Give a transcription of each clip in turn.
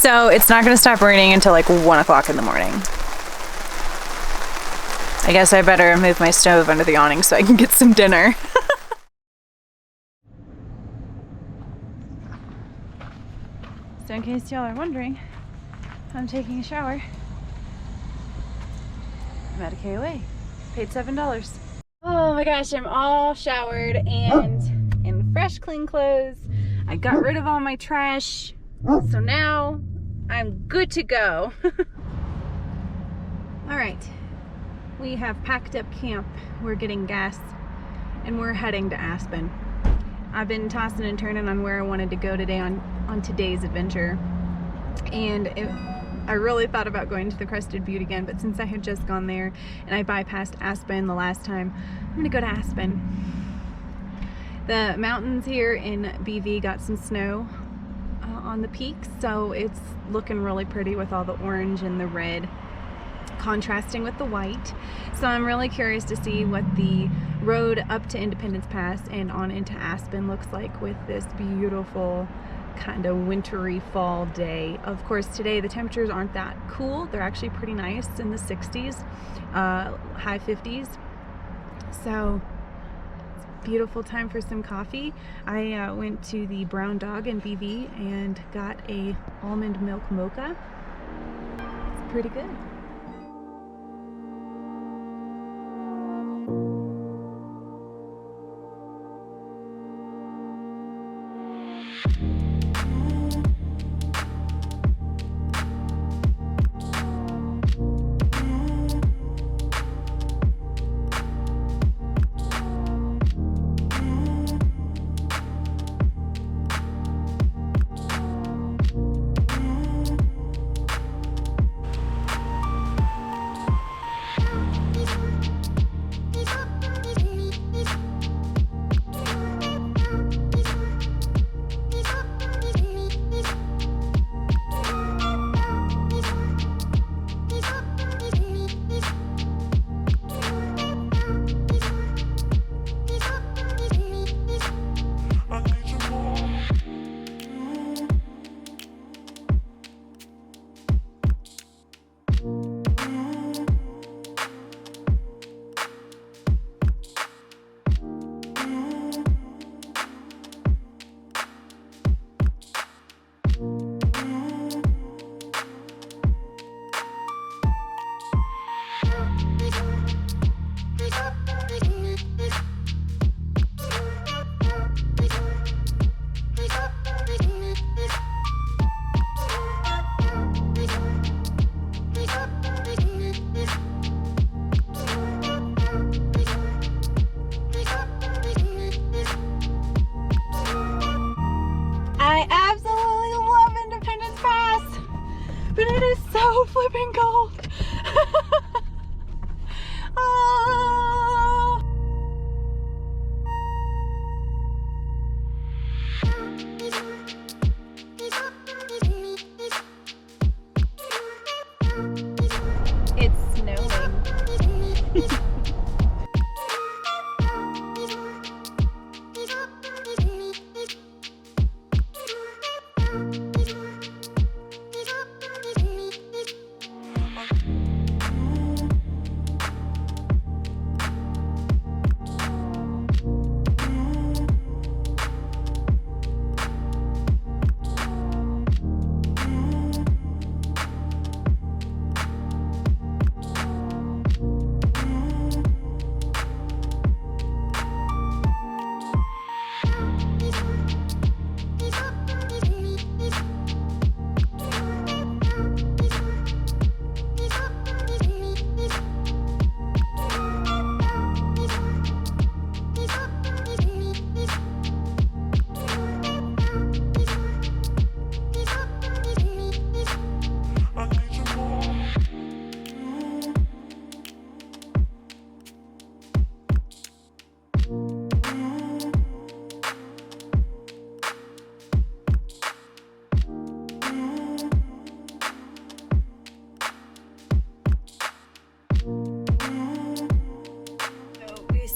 So it's not gonna stop raining until like 1 o'clock in the morning. I guess I better move my stove under the awning so I can get some dinner. So in case y'all are wondering, I'm taking a shower. I'm at a KOA. Paid $7. Oh my gosh, I'm all showered and in fresh, clean clothes. I got rid of all my trash. So now I'm good to go. All right, we have packed up camp. We're getting gas and we're heading to Aspen. I've been tossing and turning on where I wanted to go today on today's adventure. And I really thought about going to the Crested Butte again, but since I had just gone there and I bypassed Aspen the last time, I'm gonna go to Aspen. The mountains here in BV got some snow on the peaks, so it's looking really pretty with all the orange and the red contrasting with the white. So I'm really curious to see what the road up to Independence Pass and on into Aspen looks like with this beautiful kind of wintry fall day. Of course, today the temperatures aren't that cool. They're actually pretty nice in the 60s, high 50s. So beautiful time for some coffee. I went to the Brown Dog in BV and got a almond milk mocha. It's pretty good. It's snowing.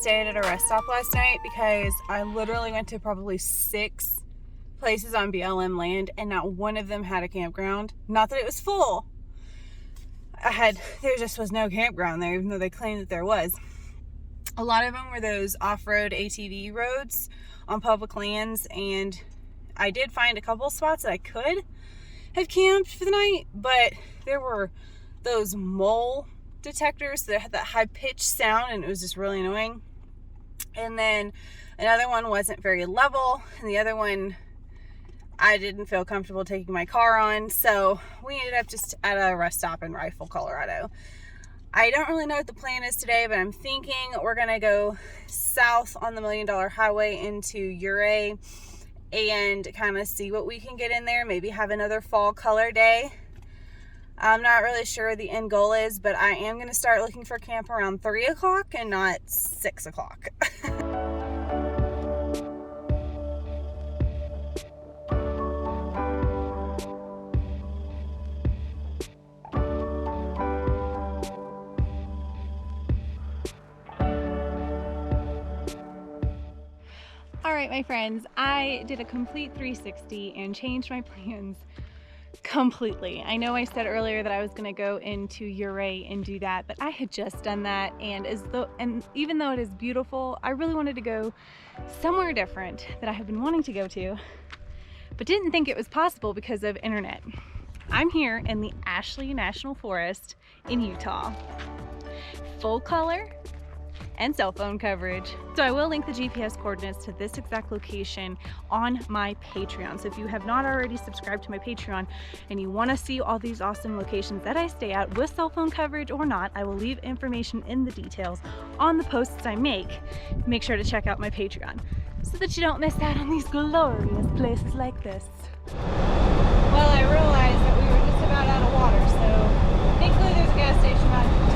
Stayed at a rest stop last night because I literally went to probably 6 places on BLM land and not one of them had a campground. Not that it was full. There just was no campground there, even though they claimed that there was. A lot of them were those off-road ATV roads on public lands, and I did find a couple spots that I could have camped for the night, but there were those mole detectors that had that high-pitched sound, and it was just really annoying. And then another one wasn't very level, and the other one I didn't feel comfortable taking my car on, so we ended up just at a rest stop in Rifle, Colorado. I don't really know what the plan is today, but I'm thinking we're gonna go south on the $1 Million Highway into Ouray and kind of see what we can get in there, maybe have another fall color day. I'm not really sure what the end goal is, but I am going to start looking for camp around 3 o'clock and not 6 o'clock. All right, my friends, I did a complete 360 and changed my plans completely. I know I said earlier that I was going to go into Ouray and do that, but I had just done that, and even though it is beautiful, I really wanted to go somewhere different that I have been wanting to go to, but didn't think it was possible because of internet. I'm here in the Ashley National Forest in Utah. Full color and cell phone coverage. So I will link the GPS coordinates to this exact location on my Patreon. So if you have not already subscribed to my Patreon and you want to see all these awesome locations that I stay at with cell phone coverage or not, I will leave information in the details on the posts I make. Make sure to check out my Patreon so that you don't miss out on these glorious places like this. Well, I realized that we were just about out of water, so thankfully there's a gas station not